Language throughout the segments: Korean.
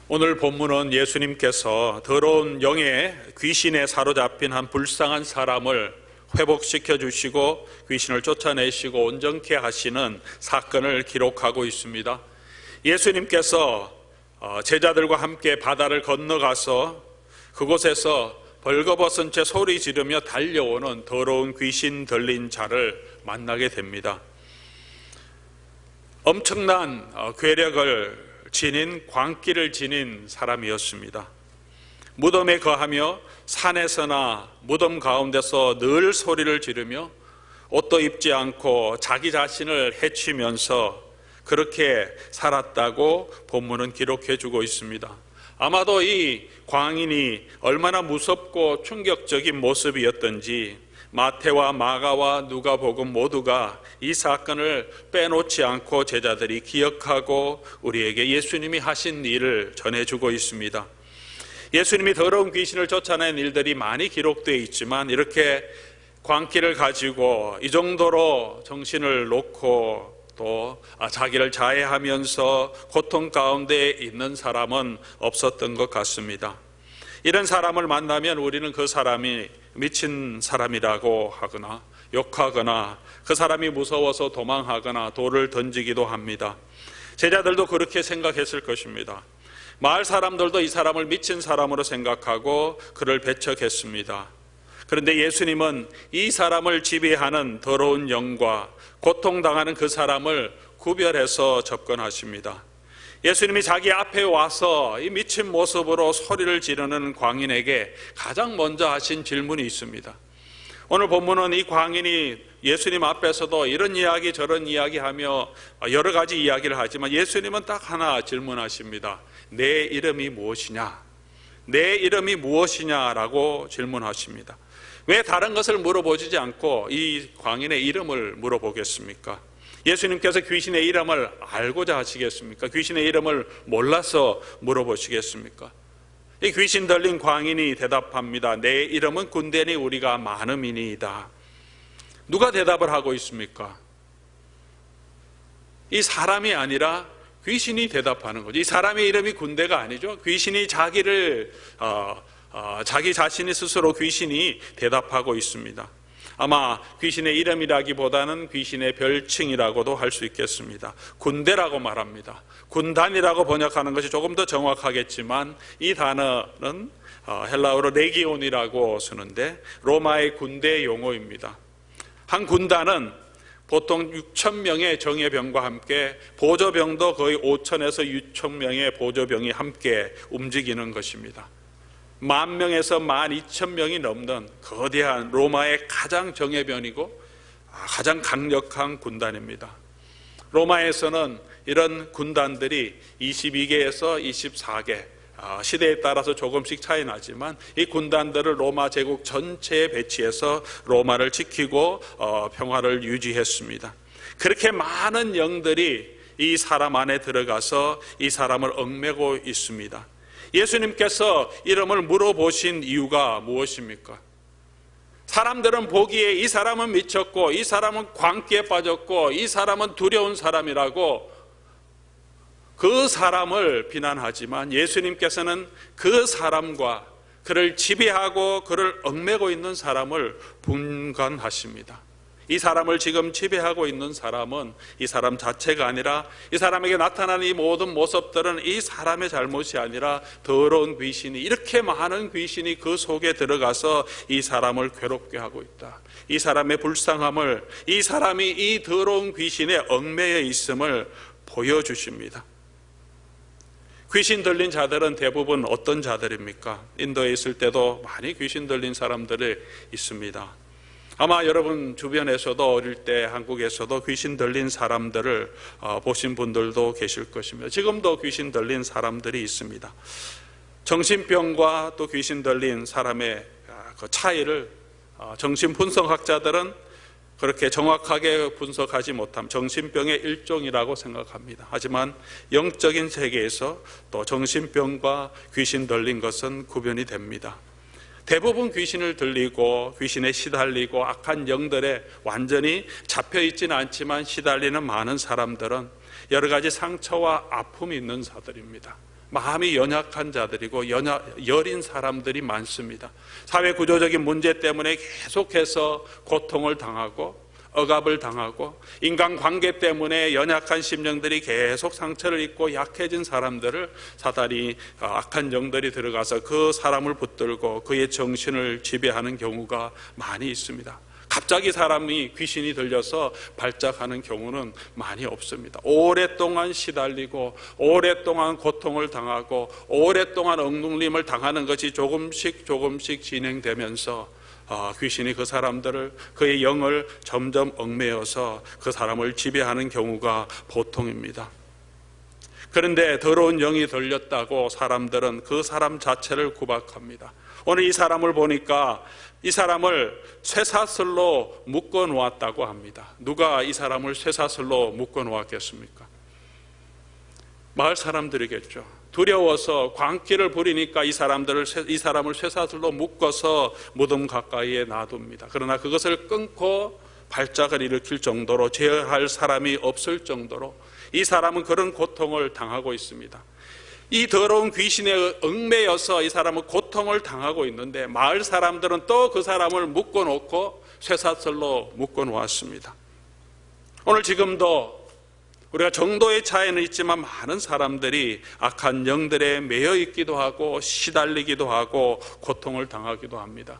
오늘 본문은 예수님께서 더러운 영의 귀신에 사로잡힌 한 불쌍한 사람을 회복시켜 주시고 귀신을 쫓아내시고 온전케 하시는 사건을 기록하고 있습니다. 예수님께서 제자들과 함께 바다를 건너가서 그곳에서 벌거벗은 채 소리 지르며 달려오는 더러운 귀신 들린 자를 만나게 됩니다. 엄청난 괴력을 지닌 광기를 지닌 사람이었습니다. 무덤에 거하며 산에서나 무덤 가운데서 늘 소리를 지르며 옷도 입지 않고 자기 자신을 해치면서 그렇게 살았다고 본문은 기록해 주고 있습니다. 아마도 이 광인이 얼마나 무섭고 충격적인 모습이었던지 마태와 마가와 누가복음 모두가 이 사건을 빼놓지 않고 제자들이 기억하고 우리에게 예수님이 하신 일을 전해주고 있습니다. 예수님이 더러운 귀신을 쫓아낸 일들이 많이 기록되어 있지만 이렇게 광기를 가지고 이 정도로 정신을 놓고 또 자기를 자해하면서 고통 가운데 있는 사람은 없었던 것 같습니다. 이런 사람을 만나면 우리는 그 사람이 미친 사람이라고 하거나 욕하거나 그 사람이 무서워서 도망하거나 돌을 던지기도 합니다. 제자들도 그렇게 생각했을 것입니다. 마을 사람들도 이 사람을 미친 사람으로 생각하고 그를 배척했습니다. 그런데 예수님은 이 사람을 지배하는 더러운 영과 고통당하는 그 사람을 구별해서 접근하십니다. 예수님이 자기 앞에 와서 이 미친 모습으로 소리를 지르는 광인에게 가장 먼저 하신 질문이 있습니다. 오늘 본문은 이 광인이 예수님 앞에서도 이런 이야기 저런 이야기 하며 여러 가지 이야기를 하지만 예수님은 딱 하나 질문하십니다. 내 이름이 무엇이냐? 내 이름이 무엇이냐라고 질문하십니다. 왜 다른 것을 물어보지 않고 이 광인의 이름을 물어보겠습니까? 예수님께서 귀신의 이름을 알고자 하시겠습니까? 귀신의 이름을 몰라서 물어보시겠습니까? 이 귀신 들린 광인이 대답합니다. 내 이름은 군대니 우리가 많음이니이다. 누가 대답을 하고 있습니까? 이 사람이 아니라 귀신이 대답하는 거죠. 이 사람의 이름이 군대가 아니죠. 귀신이 자기 자신이 스스로 귀신이 대답하고 있습니다. 아마 귀신의 이름이라기보다는 귀신의 별칭이라고도 할 수 있겠습니다. 군대라고 말합니다. 군단이라고 번역하는 것이 조금 더 정확하겠지만 이 단어는 헬라어로 레기온이라고 쓰는데 로마의 군대 용어입니다. 한 군단은 보통 6,000명의 정예병과 함께 보조병도 거의 5,000에서 6,000명의 보조병이 함께 움직이는 것입니다. 10,000명에서 12,000명이 넘는 거대한 로마의 가장 정예병이고 가장 강력한 군단입니다. 로마에서는 이런 군단들이 22개에서 24개, 시대에 따라서 조금씩 차이 나지만 이 군단들을 로마 제국 전체에 배치해서 로마를 지키고 평화를 유지했습니다. 그렇게 많은 영들이 이 사람 안에 들어가서 이 사람을 얽매고 있습니다. 예수님께서 이름을 물어보신 이유가 무엇입니까? 사람들은 보기에 이 사람은 미쳤고 이 사람은 광기에 빠졌고 이 사람은 두려운 사람이라고 그 사람을 비난하지만 예수님께서는 그 사람과 그를 지배하고 그를 얽매고 있는 사람을 분간하십니다. 이 사람을 지금 지배하고 있는 사람은 이 사람 자체가 아니라 이 사람에게 나타나는 이 모든 모습들은 이 사람의 잘못이 아니라 더러운 귀신이, 이렇게 많은 귀신이 그 속에 들어가서 이 사람을 괴롭게 하고 있다. 이 사람의 불쌍함을, 이 사람이 이 더러운 귀신에 얽매여 있음을 보여주십니다. 귀신 들린 자들은 대부분 어떤 자들입니까? 인도에 있을 때도 많이 귀신 들린 사람들이 있습니다. 아마 여러분 주변에서도 어릴 때 한국에서도 귀신 들린 사람들을 보신 분들도 계실 것입니다. 지금도 귀신 들린 사람들이 있습니다. 정신병과 또 귀신 들린 사람의 그 차이를 정신분석학자들은 그렇게 정확하게 분석하지 못함 정신병의 일종이라고 생각합니다. 하지만 영적인 세계에서 또 정신병과 귀신 들린 것은 구별이 됩니다. 대부분 귀신을 들리고 귀신에 시달리고 악한 영들에 완전히 잡혀있지는 않지만 시달리는 많은 사람들은 여러 가지 상처와 아픔이 있는 자들입니다. 마음이 연약한 자들이고 여린 사람들이 많습니다. 사회 구조적인 문제 때문에 계속해서 고통을 당하고 억압을 당하고 인간관계 때문에 연약한 심령들이 계속 상처를 입고 약해진 사람들을 사단이 악한 영들이 들어가서 그 사람을 붙들고 그의 정신을 지배하는 경우가 많이 있습니다. 갑자기 사람이 귀신이 들려서 발작하는 경우는 많이 없습니다. 오랫동안 시달리고 오랫동안 고통을 당하고 오랫동안 억눌림을 당하는 것이 조금씩 진행되면서 귀신이 그 사람들을, 그의 영을 점점 얽매여서 그 사람을 지배하는 경우가 보통입니다. 그런데 더러운 영이 들렸다고 사람들은 그 사람 자체를 구박합니다. 오늘 이 사람을 보니까 이 사람을 쇠사슬로 묶어 놓았다고 합니다. 누가 이 사람을 쇠사슬로 묶어 놓았겠습니까? 마을 사람들이겠죠. 두려워서 광기를 부리니까 이 사람을 쇠사슬로 묶어서 무덤 가까이에 놔둡니다. 그러나 그것을 끊고 발작을 일으킬 정도로, 제어할 사람이 없을 정도로 이 사람은 그런 고통을 당하고 있습니다. 이 더러운 귀신에 얽매여서 이 사람은 고통을 당하고 있는데 마을 사람들은 또 그 사람을 묶어놓고 쇠사슬로 묶어놓았습니다. 오늘 지금도 우리가 정도의 차이는 있지만 많은 사람들이 악한 영들에 매여 있기도 하고 시달리기도 하고 고통을 당하기도 합니다.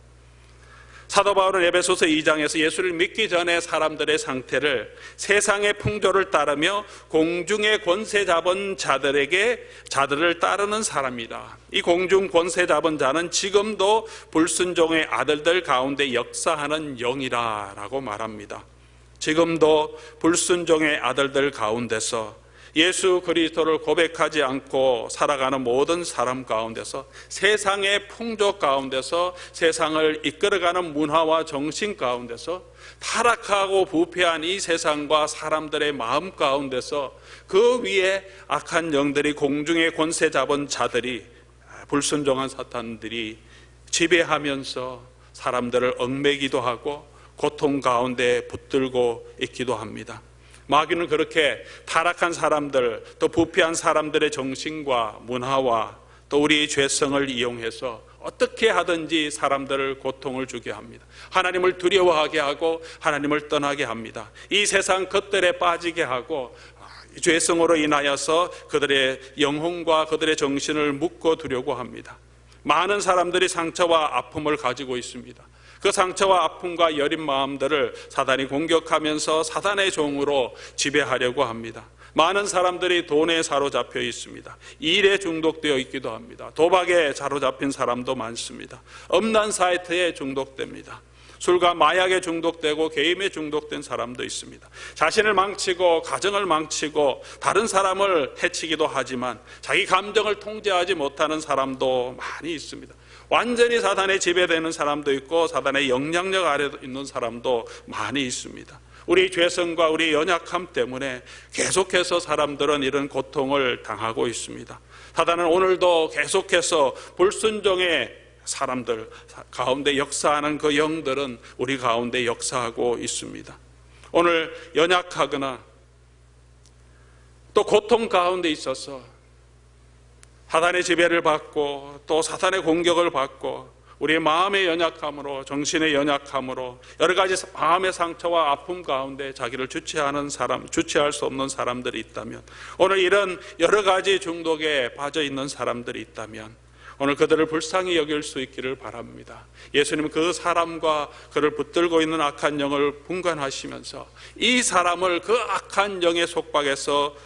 사도 바울은 에베소서 2장에서 예수를 믿기 전에 사람들의 상태를 세상의 풍조를 따르며 공중의 권세 잡은 자들을 따르는 사람이다. 이 공중 권세 잡은 자는 지금도 불순종의 아들들 가운데 역사하는 영이라고 말합니다. 지금도 불순종의 아들들 가운데서 예수 그리스도를 고백하지 않고 살아가는 모든 사람 가운데서, 세상의 풍조 가운데서, 세상을 이끌어가는 문화와 정신 가운데서, 타락하고 부패한 이 세상과 사람들의 마음 가운데서 그 위에 악한 영들이, 공중의 권세 잡은 자들이, 불순종한 사탄들이 지배하면서 사람들을 얽매기도 하고 고통 가운데 붙들고 있기도 합니다. 마귀는 그렇게 타락한 사람들, 또 부패한 사람들의 정신과 문화와 또 우리의 죄성을 이용해서 어떻게 하든지 사람들을 고통을 주게 합니다. 하나님을 두려워하게 하고 하나님을 떠나게 합니다. 이 세상 것들에 빠지게 하고 죄성으로 인하여서 그들의 영혼과 그들의 정신을 묶어두려고 합니다. 많은 사람들이 상처와 아픔을 가지고 있습니다. 그 상처와 아픔과 여린 마음들을 사단이 공격하면서 사단의 종으로 지배하려고 합니다. 많은 사람들이 돈에 사로잡혀 있습니다. 일에 중독되어 있기도 합니다. 도박에 사로잡힌 사람도 많습니다. 음란 사이트에 중독됩니다. 술과 마약에 중독되고 게임에 중독된 사람도 있습니다. 자신을 망치고 가정을 망치고 다른 사람을 해치기도 하지만 자기 감정을 통제하지 못하는 사람도 많이 있습니다. 완전히 사단에 지배되는 사람도 있고 사단의 영향력 아래 있는 사람도 많이 있습니다. 우리 죄성과 우리 연약함 때문에 계속해서 사람들은 이런 고통을 당하고 있습니다. 사단은 오늘도 계속해서 불순종의 사람들 가운데 역사하는 그 영들은 우리 가운데 역사하고 있습니다. 오늘 연약하거나 또 고통 가운데 있어서 사단의 지배를 받고 또 사단의 공격을 받고 우리의 마음의 연약함으로, 정신의 연약함으로 여러 가지 마음의 상처와 아픔 가운데 자기를 주체하는 사람, 주체할 수 없는 사람들이 있다면, 오늘 이런 여러 가지 중독에 빠져 있는 사람들이 있다면 오늘 그들을 불쌍히 여길 수 있기를 바랍니다. 예수님은 그 사람과 그를 붙들고 있는 악한 영을 분간하시면서 이 사람을 그 악한 영의 속박에서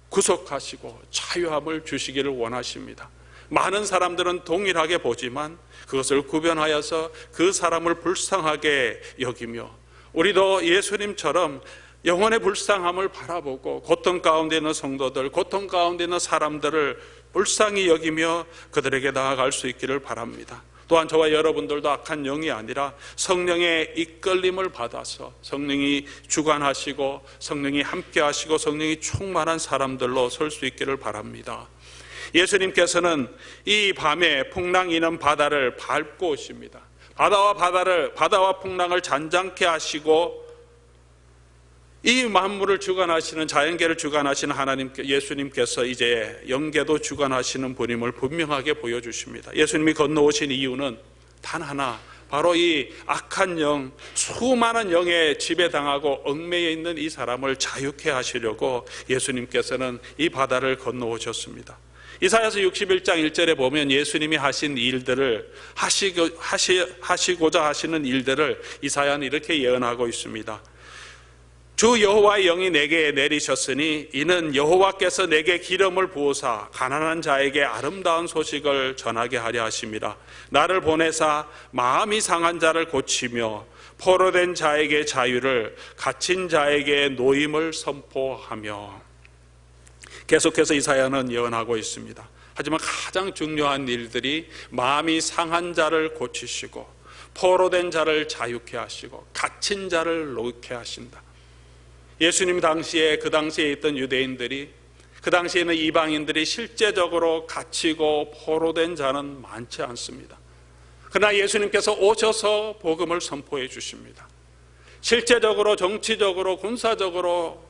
구속하시고 자유함을 주시기를 원하십니다. 많은 사람들은 동일하게 보지만 그것을 구별하여서 그 사람을 불쌍하게 여기며, 우리도 예수님처럼 영혼의 불쌍함을 바라보고 고통 가운데 있는 성도들, 고통 가운데 있는 사람들을 불쌍히 여기며 그들에게 나아갈 수 있기를 바랍니다. 또한 저와 여러분들도 악한 영이 아니라 성령의 이끌림을 받아서 성령이 주관하시고 성령이 함께하시고 성령이 충만한 사람들로 설 수 있기를 바랍니다. 예수님께서는 이 밤에 풍랑 이는 바다를 밟고 오십니다. 바다와 풍랑을 잔잔케 하시고 이 만물을 주관하시는, 자연계를 주관하시는 예수님께서 이제 영계도 주관하시는 분임을 분명하게 보여주십니다. 예수님이 건너오신 이유는 단 하나, 바로 이 악한 영, 수많은 영에 지배당하고 얽매여 있는 이 사람을 자유케 하시려고 예수님께서는 이 바다를 건너오셨습니다. 이사야서 61장 1절에 보면 예수님이 하신 일들을 하시고자 하시는 일들을 이사야는 이렇게 예언하고 있습니다. 주 여호와의 영이 내게 내리셨으니 이는 여호와께서 내게 기름을 부으사 가난한 자에게 아름다운 소식을 전하게 하려 하심이라. 나를 보내사 마음이 상한 자를 고치며 포로된 자에게 자유를, 갇힌 자에게 노임을 선포하며. 계속해서 이사야는 예언하고 있습니다. 하지만 가장 중요한 일들이 마음이 상한 자를 고치시고 포로된 자를 자유케 하시고 갇힌 자를 놓게 하신다. 예수님 당시에, 그 당시에 있던 유대인들이, 그 당시에 있는 이방인들이 실제적으로 갇히고 포로된 자는 많지 않습니다. 그러나 예수님께서 오셔서 복음을 선포해 주십니다. 실제적으로, 정치적으로, 군사적으로,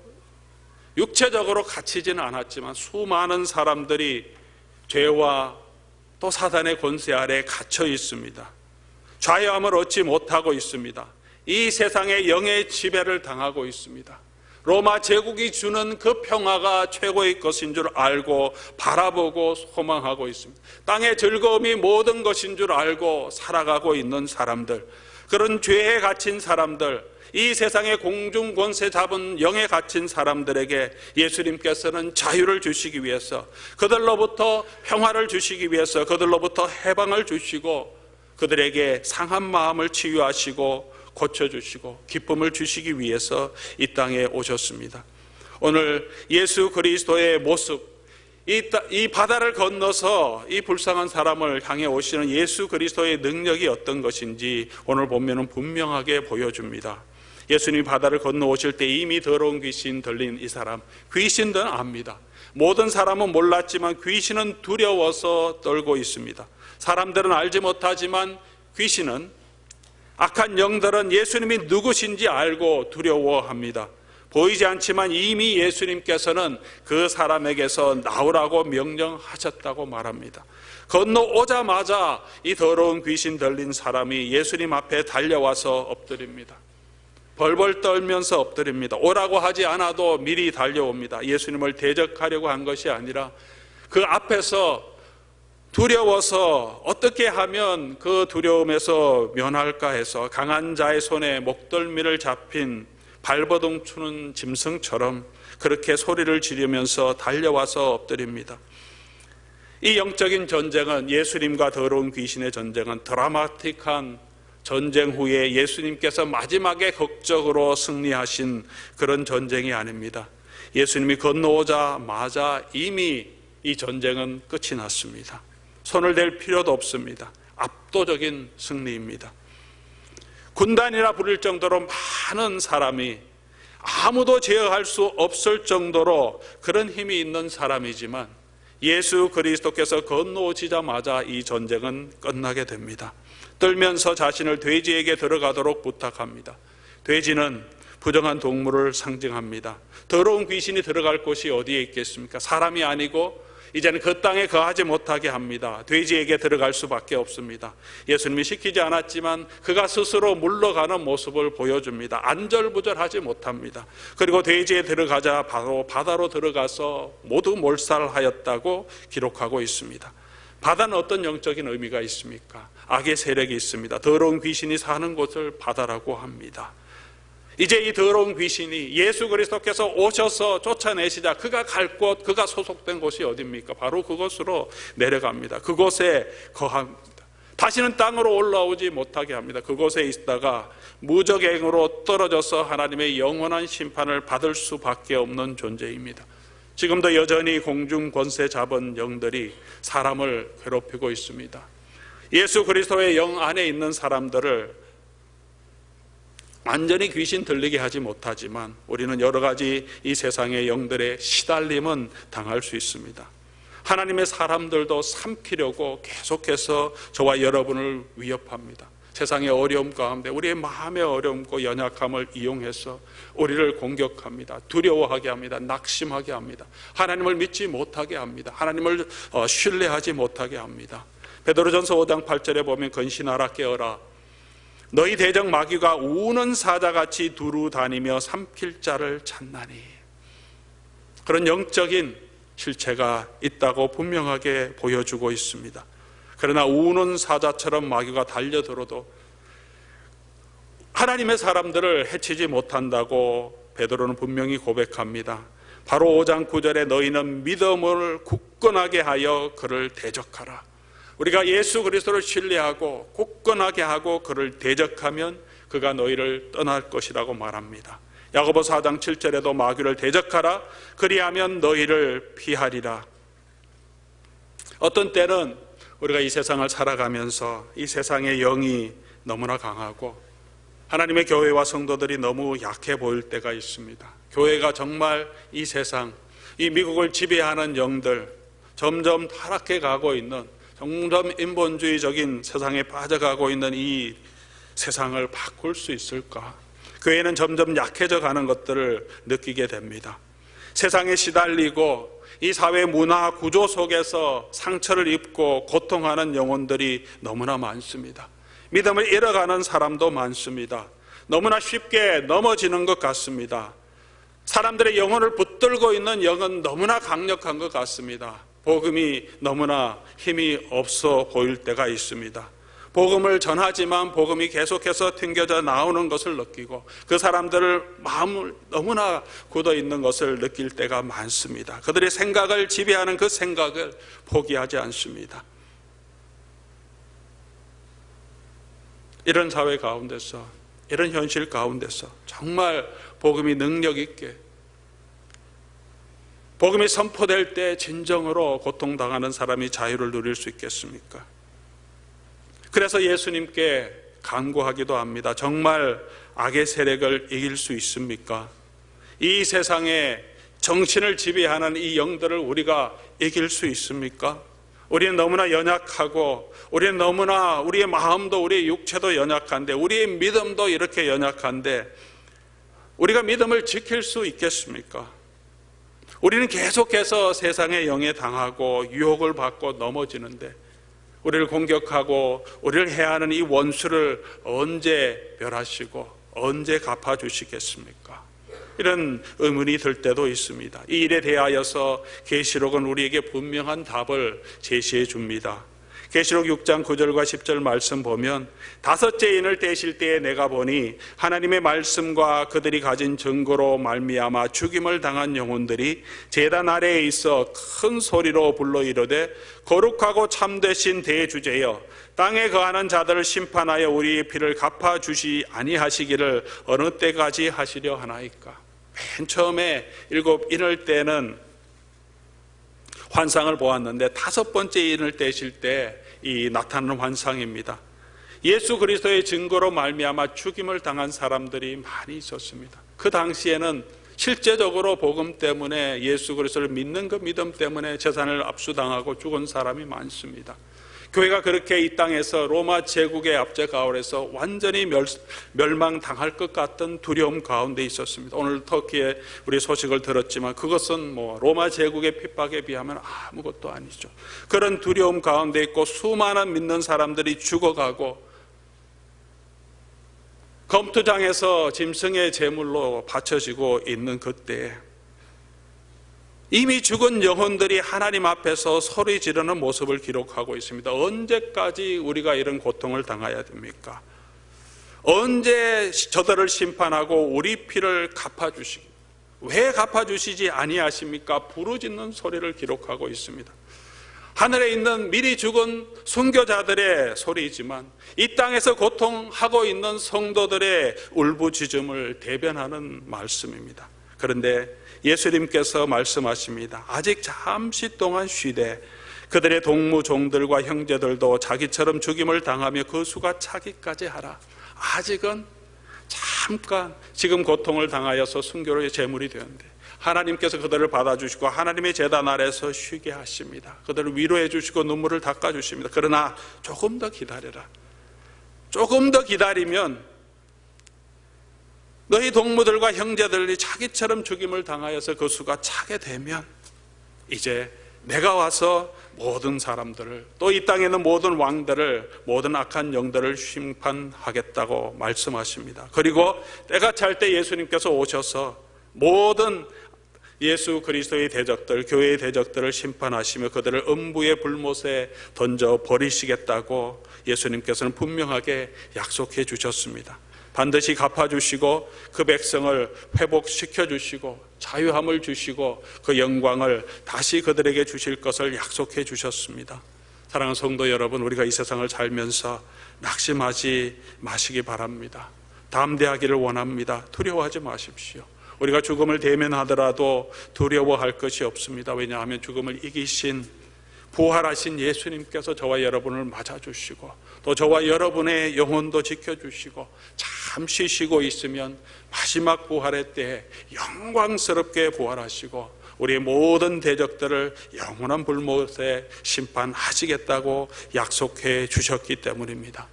육체적으로 갇히지는 않았지만 수많은 사람들이 죄와 또 사단의 권세 아래 갇혀 있습니다. 자유함을 얻지 못하고 있습니다. 이 세상의 영의 지배를 당하고 있습니다. 로마 제국이 주는 그 평화가 최고의 것인 줄 알고 바라보고 소망하고 있습니다. 땅의 즐거움이 모든 것인 줄 알고 살아가고 있는 사람들, 그런 죄에 갇힌 사람들, 이 세상의 공중 권세 잡은 영에 갇힌 사람들에게 예수님께서는 자유를 주시기 위해서, 그들로부터 평화를 주시기 위해서, 그들로부터 해방을 주시고 그들에게 상한 마음을 치유하시고 고쳐주시고 기쁨을 주시기 위해서 이 땅에 오셨습니다. 오늘 예수 그리스도의 모습, 이 바다를 건너서 이 불쌍한 사람을 향해 오시는 예수 그리스도의 능력이 어떤 것인지 오늘 보면은 분명하게 보여줍니다. 예수님이 바다를 건너오실 때 이미 더러운 귀신 들린 이 사람, 귀신들은 압니다. 모든 사람은 몰랐지만 귀신은 두려워서 떨고 있습니다. 사람들은 알지 못하지만 귀신은, 악한 영들은 예수님이 누구신지 알고 두려워합니다. 보이지 않지만 이미 예수님께서는 그 사람에게서 나오라고 명령하셨다고 말합니다. 건너오자마자 이 더러운 귀신 들린 사람이 예수님 앞에 달려와서 엎드립니다. 벌벌 떨면서 엎드립니다. 오라고 하지 않아도 미리 달려옵니다. 예수님을 대적하려고 한 것이 아니라 그 앞에서 두려워서 어떻게 하면 그 두려움에서 면할까 해서 강한 자의 손에 목덜미를 잡힌 발버둥 추는 짐승처럼 그렇게 소리를 지르면서 달려와서 엎드립니다. 이 영적인 전쟁은, 예수님과 더러운 귀신의 전쟁은 드라마틱한 전쟁 후에 예수님께서 마지막에 극적으로 승리하신 그런 전쟁이 아닙니다. 예수님이 건너오자마자 이미 이 전쟁은 끝이 났습니다. 손을 댈 필요도 없습니다. 압도적인 승리입니다. 군단이라 부를 정도로 많은 사람이, 아무도 제어할 수 없을 정도로 그런 힘이 있는 사람이지만 예수 그리스도께서 건너오시자마자 이 전쟁은 끝나게 됩니다. 떨면서 자신을 돼지에게 들어가도록 부탁합니다. 돼지는 부정한 동물을 상징합니다. 더러운 귀신이 들어갈 곳이 어디에 있겠습니까? 사람이 아니고 이제는 그 땅에 거하지 못하게 합니다. 돼지에게 들어갈 수밖에 없습니다. 예수님이 시키지 않았지만 그가 스스로 물러가는 모습을 보여줍니다. 안절부절하지 못합니다. 그리고 돼지에 들어가자 바로 바다로 들어가서 모두 몰살하였다고 기록하고 있습니다. 바다는 어떤 영적인 의미가 있습니까? 악의 세력이 있습니다. 더러운 귀신이 사는 곳을 바다라고 합니다. 이제 이 더러운 귀신이 예수 그리스도께서 오셔서 쫓아내시자 그가 갈 곳, 그가 소속된 곳이 어디입니까? 바로 그곳으로 내려갑니다. 그곳에 거합니다. 다시는 땅으로 올라오지 못하게 합니다. 그곳에 있다가 무적행으로 떨어져서 하나님의 영원한 심판을 받을 수밖에 없는 존재입니다. 지금도 여전히 공중 권세 잡은 영들이 사람을 괴롭히고 있습니다. 예수 그리스도의 영 안에 있는 사람들을 완전히 귀신 들리게 하지 못하지만 우리는 여러 가지 이 세상의 영들의 시달림은 당할 수 있습니다. 하나님의 사람들도 삼키려고 계속해서 저와 여러분을 위협합니다. 세상의 어려움 가운데 우리의 마음의 어려움과 연약함을 이용해서 우리를 공격합니다. 두려워하게 합니다. 낙심하게 합니다. 하나님을 믿지 못하게 합니다. 하나님을 신뢰하지 못하게 합니다. 베드로전서 5장 8절에 보면 근신하라 깨어라 너희 대적 마귀가 우는 사자같이 두루 다니며 삼킬 자를 찾나니. 그런 영적인 실체가 있다고 분명하게 보여주고 있습니다. 그러나 우는 사자처럼 마귀가 달려들어도 하나님의 사람들을 해치지 못한다고 베드로는 분명히 고백합니다. 바로 5장 9절에 너희는 믿음을 굳건하게 하여 그를 대적하라. 우리가 예수 그리스도를 신뢰하고 굳건하게 하고 그를 대적하면 그가 너희를 떠날 것이라고 말합니다. 야고보 4장 7절에도 마귀를 대적하라 그리하면 너희를 피하리라. 어떤 때는 우리가 이 세상을 살아가면서 이 세상의 영이 너무나 강하고 하나님의 교회와 성도들이 너무 약해 보일 때가 있습니다. 교회가 정말 이 세상, 이 미국을 지배하는 영들, 점점 타락해 가고 있는, 점점 인본주의적인 세상에 빠져가고 있는 이 세상을 바꿀 수 있을까? 교회는 점점 약해져 가는 것들을 느끼게 됩니다. 세상에 시달리고 이 사회 문화 구조 속에서 상처를 입고 고통하는 영혼들이 너무나 많습니다. 믿음을 잃어가는 사람도 많습니다. 너무나 쉽게 넘어지는 것 같습니다. 사람들의 영혼을 붙들고 있는 영은 너무나 강력한 것 같습니다. 복음이 너무나 힘이 없어 보일 때가 있습니다. 복음을 전하지만 복음이 계속해서 튕겨져 나오는 것을 느끼고 그 사람들을 마음을 너무나 굳어 있는 것을 느낄 때가 많습니다. 그들의 생각을 지배하는 그 생각을 포기하지 않습니다. 이런 사회 가운데서, 이런 현실 가운데서 정말 복음이 능력 있게, 복음이 선포될 때 진정으로 고통당하는 사람이 자유를 누릴 수 있겠습니까? 그래서 예수님께 간구하기도 합니다. 정말 악의 세력을 이길 수 있습니까? 이 세상에 정신을 지배하는 이 영들을 우리가 이길 수 있습니까? 우리는 너무나 연약하고 우리는 너무나 우리의 마음도 우리의 육체도 연약한데 우리의 믿음도 이렇게 연약한데 우리가 믿음을 지킬 수 있겠습니까? 우리는 계속해서 세상의 영에 당하고 유혹을 받고 넘어지는데 우리를 공격하고 우리를 해하는 이 원수를 언제 멸하시고 언제 갚아주시겠습니까? 이런 의문이 들 때도 있습니다. 이 일에 대하여서 계시록은 우리에게 분명한 답을 제시해 줍니다. 계시록 6장 9절과 10절 말씀 보면 다섯째 인을 떼실 때에 내가 보니 하나님의 말씀과 그들이 가진 증거로 말미암아 죽임을 당한 영혼들이 제단 아래에 있어 큰 소리로 불러 이르되 거룩하고 참되신 대주제여 땅에 거하는 자들을 심판하여 우리의 피를 갚아주시 아니하시기를 어느 때까지 하시려 하나이까. 맨 처음에 7인을 떼는 환상을 보았는데 다섯 번째 인을 떼실 때 이 나타나는 환상입니다. 예수 그리스도의 증거로 말미암아 죽임을 당한 사람들이 많이 있었습니다. 그 당시에는 실제적으로 복음 때문에 예수 그리스도를 믿는 그 믿음 때문에 재산을 압수당하고 죽은 사람이 많습니다. 교회가 그렇게 이 땅에서 로마 제국의 압제 가운데서 완전히 멸망당할 것 같은 두려움 가운데 있었습니다. 오늘 터키에 우리 소식을 들었지만 그것은 로마 제국의 핍박에 비하면 아무것도 아니죠. 그런 두려움 가운데 있고 수많은 믿는 사람들이 죽어가고 검투장에서 짐승의 제물로 바쳐지고 있는 그때에 이미 죽은 영혼들이 하나님 앞에서 소리 지르는 모습을 기록하고 있습니다. 언제까지 우리가 이런 고통을 당해야 됩니까? 언제 저들을 심판하고 우리 피를 갚아주시기, 왜 갚아주시지 아니하십니까? 부르짖는 소리를 기록하고 있습니다. 하늘에 있는 미리 죽은 순교자들의 소리이지만 이 땅에서 고통하고 있는 성도들의 울부짖음을 대변하는 말씀입니다. 그런데 예수님께서 말씀하십니다. 아직 잠시 동안 쉬되 그들의 동무 종들과 형제들도 자기처럼 죽임을 당하며 그 수가 차기까지 하라. 아직은 잠깐 지금 고통을 당하여서 순교의 제물이 되었는데 하나님께서 그들을 받아주시고 하나님의 제단 아래서 쉬게 하십니다. 그들을 위로해 주시고 눈물을 닦아 주십니다. 그러나 조금 더 기다려라. 조금 더 기다리면 너희 동무들과 형제들이 자기처럼 죽임을 당하여서 그 수가 차게 되면 이제 내가 와서 모든 사람들을, 또 이 땅에 있는 모든 왕들을, 모든 악한 영들을 심판하겠다고 말씀하십니다. 그리고 때가 찰 때 예수님께서 오셔서 모든 예수 그리스도의 대적들, 교회의 대적들을 심판하시며 그들을 음부의 불못에 던져 버리시겠다고 예수님께서는 분명하게 약속해 주셨습니다. 반드시 갚아주시고 그 백성을 회복시켜 주시고 자유함을 주시고 그 영광을 다시 그들에게 주실 것을 약속해 주셨습니다. 사랑하는 성도 여러분, 우리가 이 세상을 살면서 낙심하지 마시기 바랍니다. 담대하기를 원합니다. 두려워하지 마십시오. 우리가 죽음을 대면하더라도 두려워할 것이 없습니다. 왜냐하면 죽음을 이기신 부활하신 예수님께서 저와 여러분을 맞아주시고 또 저와 여러분의 영혼도 지켜주시고 잠시 쉬고 있으면 마지막 부활의 때에 영광스럽게 부활하시고 우리의 모든 대적들을 영원한 불못에 심판하시겠다고 약속해 주셨기 때문입니다.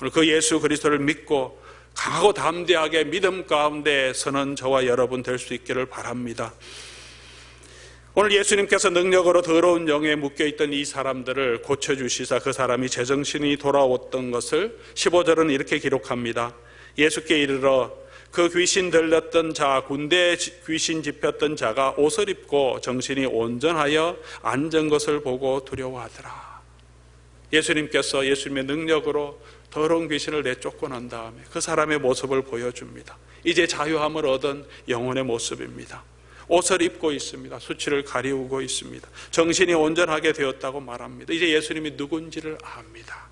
오늘 그 예수 그리스도를 믿고 강하고 담대하게 믿음 가운데 서는 저와 여러분 될 수 있기를 바랍니다. 오늘 예수님께서 능력으로 더러운 영에 묶여있던 이 사람들을 고쳐주시사 그 사람이 제정신이 돌아왔던 것을 15절은 이렇게 기록합니다. 예수께 이르러 그 귀신 들렸던 자, 군대에 귀신 집혔던 자가 옷을 입고 정신이 온전하여 앉은 것을 보고 두려워하더라. 예수님께서 예수님의 능력으로 더러운 귀신을 내쫓고 난 다음에 그 사람의 모습을 보여줍니다. 이제 자유함을 얻은 영혼의 모습입니다. 옷을 입고 있습니다. 수치를 가리우고 있습니다. 정신이 온전하게 되었다고 말합니다. 이제 예수님이 누군지를 압니다.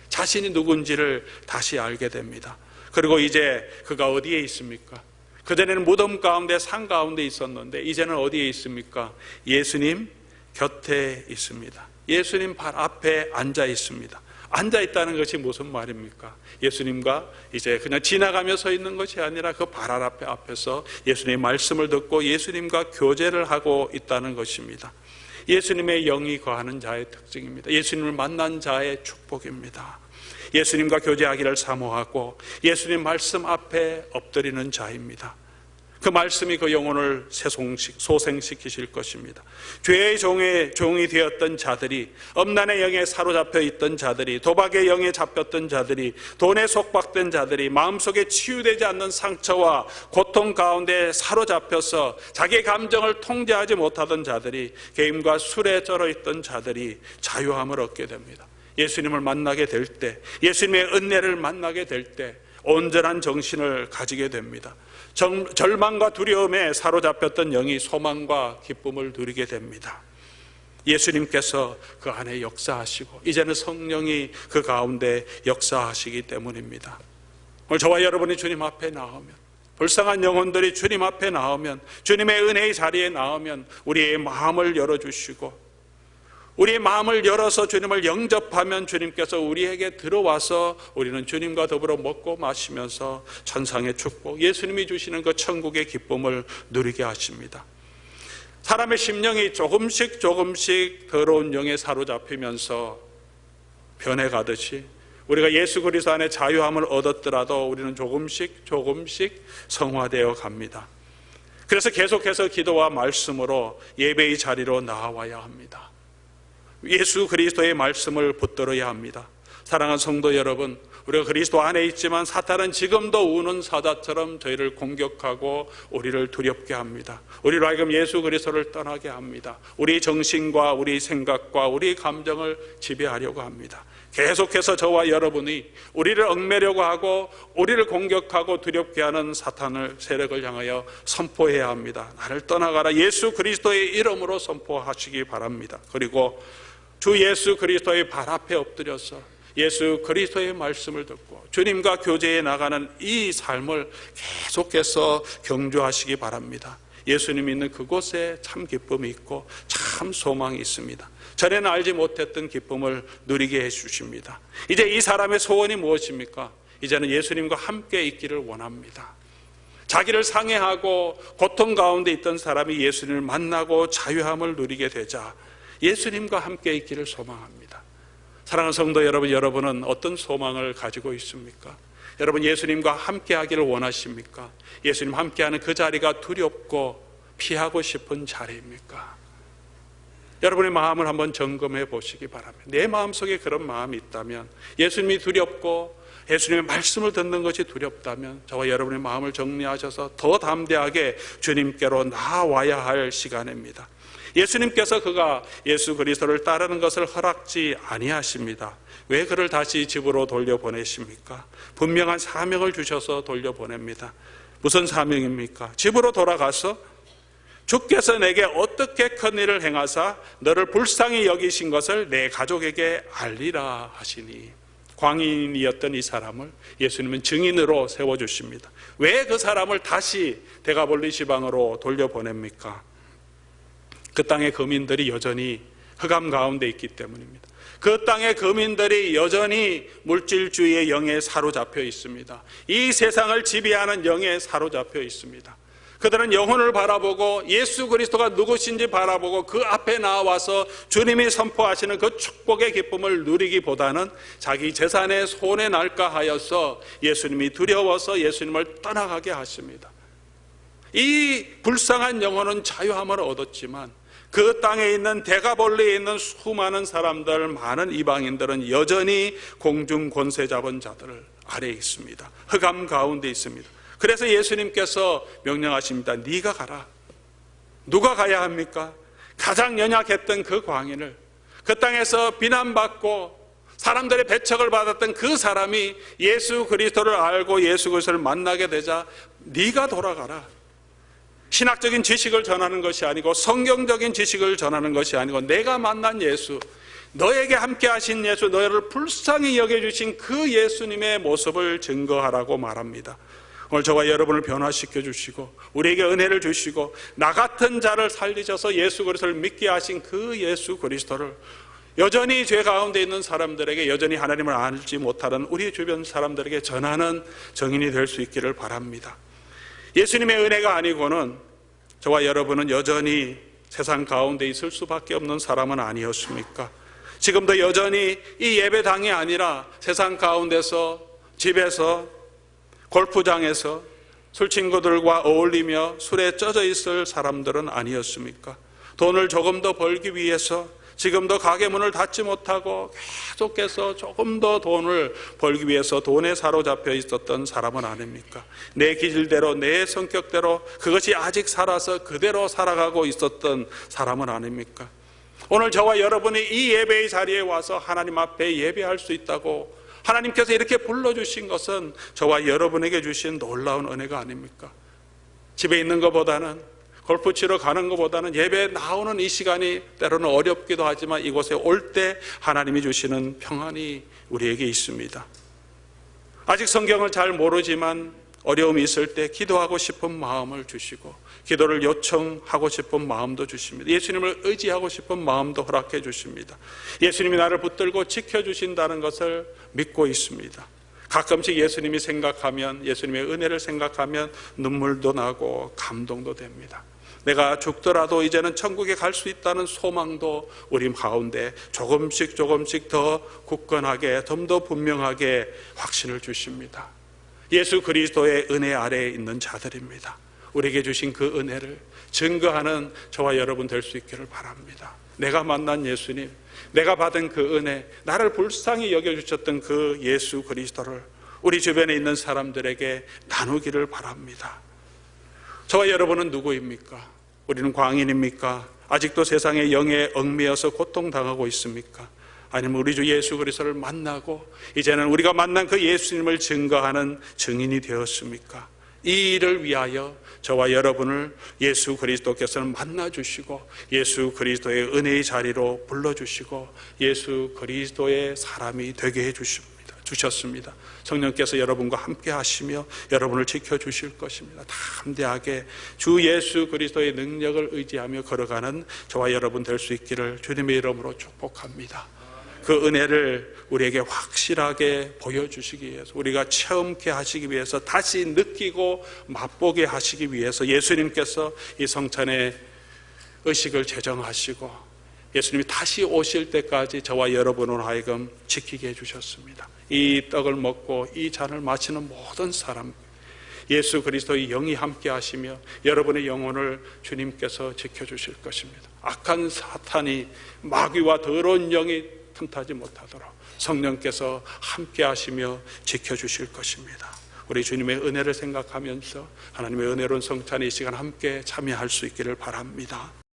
자신이 누군지를 다시 알게 됩니다. 그리고 이제 그가 어디에 있습니까? 그전에는 무덤 가운데 산 가운데 있었는데 이제는 어디에 있습니까? 예수님 곁에 있습니다. 예수님 발 앞에 앉아 있습니다. 앉아 있다는 것이 무슨 말입니까? 예수님과 이제 그냥 지나가며 서 있는 것이 아니라 그 발 앞에서 예수님의 말씀을 듣고 예수님과 교제를 하고 있다는 것입니다. 예수님의 영이 거하는 자의 특징입니다. 예수님을 만난 자의 축복입니다. 예수님과 교제하기를 사모하고 예수님 말씀 앞에 엎드리는 자입니다. 그 말씀이 그 영혼을 소생시키실 것입니다. 죄의 종이 되었던 자들이, 엄난의 영에 사로잡혀 있던 자들이, 도박의 영에 잡혔던 자들이, 돈에 속박된 자들이, 마음속에 치유되지 않는 상처와 고통 가운데 사로잡혀서 자기의 감정을 통제하지 못하던 자들이, 게임과 술에 쩔어 있던 자들이 자유함을 얻게 됩니다. 예수님을 만나게 될 때, 예수님의 은혜를 만나게 될 때 온전한 정신을 가지게 됩니다. 절망과 두려움에 사로잡혔던 영이 소망과 기쁨을 누리게 됩니다. 예수님께서 그 안에 역사하시고 이제는 성령이 그 가운데 역사하시기 때문입니다. 오늘 저와 여러분이 주님 앞에 나오면, 불쌍한 영혼들이 주님 앞에 나오면, 주님의 은혜의 자리에 나오면 우리의 마음을 열어주시고 우리의 마음을 열어서 주님을 영접하면 주님께서 우리에게 들어와서 우리는 주님과 더불어 먹고 마시면서 천상의 축복, 예수님이 주시는 그 천국의 기쁨을 누리게 하십니다. 사람의 심령이 조금씩 더러운 영에 사로잡히면서 변해가듯이 우리가 예수 그리스도 안에 자유함을 얻었더라도 우리는 조금씩 성화되어 갑니다. 그래서 계속해서 기도와 말씀으로 예배의 자리로 나와야 합니다. 예수 그리스도의 말씀을 붙들어야 합니다. 사랑하는 성도 여러분, 우리가 그리스도 안에 있지만 사탄은 지금도 우는 사자처럼 저희를 공격하고 우리를 두렵게 합니다. 우리로 하여금 예수 그리스도를 떠나게 합니다. 우리 정신과 우리 생각과 우리 감정을 지배하려고 합니다. 계속해서 저와 여러분이 우리를 얽매려고 하고 우리를 공격하고 두렵게 하는 사탄의 세력을 향하여 선포해야 합니다. 나를 떠나가라, 예수 그리스도의 이름으로 선포하시기 바랍니다. 그리고 주 예수 그리스도의 발 앞에 엎드려서 예수 그리스도의 말씀을 듣고 주님과 교제해 나가는 이 삶을 계속해서 경주하시기 바랍니다. 예수님 있는 그곳에 참 기쁨이 있고 참 소망이 있습니다. 전에는 알지 못했던 기쁨을 누리게 해주십니다. 이제 이 사람의 소원이 무엇입니까? 이제는 예수님과 함께 있기를 원합니다. 자기를 상해하고 고통 가운데 있던 사람이 예수님을 만나고 자유함을 누리게 되자 예수님과 함께 있기를 소망합니다. 사랑하는 성도 여러분, 여러분은 어떤 소망을 가지고 있습니까? 여러분 예수님과 함께 하기를 원하십니까? 예수님 함께하는 그 자리가 두렵고 피하고 싶은 자리입니까? 여러분의 마음을 한번 점검해 보시기 바랍니다. 내 마음속에 그런 마음이 있다면, 예수님이 두렵고 예수님의 말씀을 듣는 것이 두렵다면 저와 여러분의 마음을 정리하셔서 더 담대하게 주님께로 나아와야 할 시간입니다. 예수님께서 그가 예수 그리스도를 따르는 것을 허락지 아니하십니다. 왜 그를 다시 집으로 돌려보내십니까? 분명한 사명을 주셔서 돌려보냅니다. 무슨 사명입니까? 집으로 돌아가서 주께서 내게 어떻게 큰 일을 행하사 너를 불쌍히 여기신 것을 내 가족에게 알리라 하시니, 광인이었던 이 사람을 예수님은 증인으로 세워주십니다. 왜 그 사람을 다시 데가볼리 지방으로 돌려보냅니까? 그 땅의 거민들이 여전히 흑암 가운데 있기 때문입니다. 그 땅의 거민들이 여전히 물질주의의 영에 사로잡혀 있습니다. 이 세상을 지배하는 영에 사로잡혀 있습니다. 그들은 영혼을 바라보고 예수 그리스도가 누구신지 바라보고 그 앞에 나와서 주님이 선포하시는 그 축복의 기쁨을 누리기보다는 자기 재산에 손에 날까 하여서 예수님이 두려워서 예수님을 떠나가게 하십니다. 이 불쌍한 영혼은 자유함을 얻었지만 그 땅에 있는 데가볼리에 있는 수많은 사람들, 많은 이방인들은 여전히 공중 권세 잡은 자들 아래에 있습니다. 흑암 가운데 있습니다. 그래서 예수님께서 명령하십니다. 네가 가라. 누가 가야 합니까? 가장 연약했던 그 광인을, 그 땅에서 비난받고 사람들의 배척을 받았던 그 사람이 예수 그리스도를 알고 예수 그리스도를 만나게 되자 네가 돌아가라. 신학적인 지식을 전하는 것이 아니고 성경적인 지식을 전하는 것이 아니고 내가 만난 예수, 너에게 함께 하신 예수, 너를 불쌍히 여겨주신 그 예수님의 모습을 증거하라고 말합니다. 오늘 저와 여러분을 변화시켜 주시고 우리에게 은혜를 주시고 나 같은 자를 살리셔서 예수 그리스도를 믿게 하신 그 예수 그리스도를 여전히 죄 가운데 있는 사람들에게, 여전히 하나님을 알지 못하는 우리 주변 사람들에게 전하는 증인이 될 수 있기를 바랍니다. 예수님의 은혜가 아니고는 저와 여러분은 여전히 세상 가운데 있을 수밖에 없는 사람은 아니었습니까? 지금도 여전히 이 예배당이 아니라 세상 가운데서, 집에서, 골프장에서 술 친구들과 어울리며 술에 젖어 있을 사람들은 아니었습니까? 돈을 조금 더 벌기 위해서 지금도 가게 문을 닫지 못하고 계속해서 조금 더 돈을 벌기 위해서 돈에 사로잡혀 있었던 사람은 아닙니까? 내 기질대로, 내 성격대로 그것이 아직 살아서 그대로 살아가고 있었던 사람은 아닙니까? 오늘 저와 여러분이 이 예배의 자리에 와서 하나님 앞에 예배할 수 있다고 하나님께서 이렇게 불러주신 것은 저와 여러분에게 주신 놀라운 은혜가 아닙니까? 집에 있는 것보다는, 골프 치러 가는 것보다는 예배에 나오는 이 시간이 때로는 어렵기도 하지만 이곳에 올 때 하나님이 주시는 평안이 우리에게 있습니다. 아직 성경을 잘 모르지만 어려움이 있을 때 기도하고 싶은 마음을 주시고 기도를 요청하고 싶은 마음도 주십니다. 예수님을 의지하고 싶은 마음도 허락해 주십니다. 예수님이 나를 붙들고 지켜주신다는 것을 믿고 있습니다. 가끔씩 예수님이 생각하면, 예수님의 은혜를 생각하면 눈물도 나고 감동도 됩니다. 내가 죽더라도 이제는 천국에 갈 수 있다는 소망도 우리 가운데 조금씩 더 굳건하게, 좀 더 분명하게 확신을 주십니다. 예수 그리스도의 은혜 아래에 있는 자들입니다. 우리에게 주신 그 은혜를 증거하는 저와 여러분 될 수 있기를 바랍니다. 내가 만난 예수님, 내가 받은 그 은혜, 나를 불쌍히 여겨주셨던 그 예수 그리스도를 우리 주변에 있는 사람들에게 나누기를 바랍니다. 저와 여러분은 누구입니까? 우리는 광인입니까? 아직도 세상의 영에 얽매여서 고통당하고 있습니까? 아니면 우리 주 예수 그리스도를 만나고 이제는 우리가 만난 그 예수님을 증거하는 증인이 되었습니까? 이 일을 위하여 저와 여러분을 예수 그리스도께서는 만나주시고 예수 그리스도의 은혜의 자리로 불러주시고 예수 그리스도의 사람이 되게 주셨습니다. 성령께서 여러분과 함께 하시며 여러분을 지켜주실 것입니다. 담대하게 주 예수 그리스도의 능력을 의지하며 걸어가는 저와 여러분 될 수 있기를 주님의 이름으로 축복합니다. 그 은혜를 우리에게 확실하게 보여주시기 위해서, 우리가 체험케 하시기 위해서, 다시 느끼고 맛보게 하시기 위해서 예수님께서 이 성찬의 의식을 제정하시고 예수님이 다시 오실 때까지 저와 여러분을 하여금 지키게 해주셨습니다. 이 떡을 먹고 이 잔을 마시는 모든 사람, 예수 그리스도의 영이 함께 하시며 여러분의 영혼을 주님께서 지켜주실 것입니다. 악한 사탄이, 마귀와 더러운 영이 틈타지 못하도록 성령께서 함께 하시며 지켜주실 것입니다. 우리 주님의 은혜를 생각하면서 하나님의 은혜로운 성찬의 시간 함께 참여할 수 있기를 바랍니다.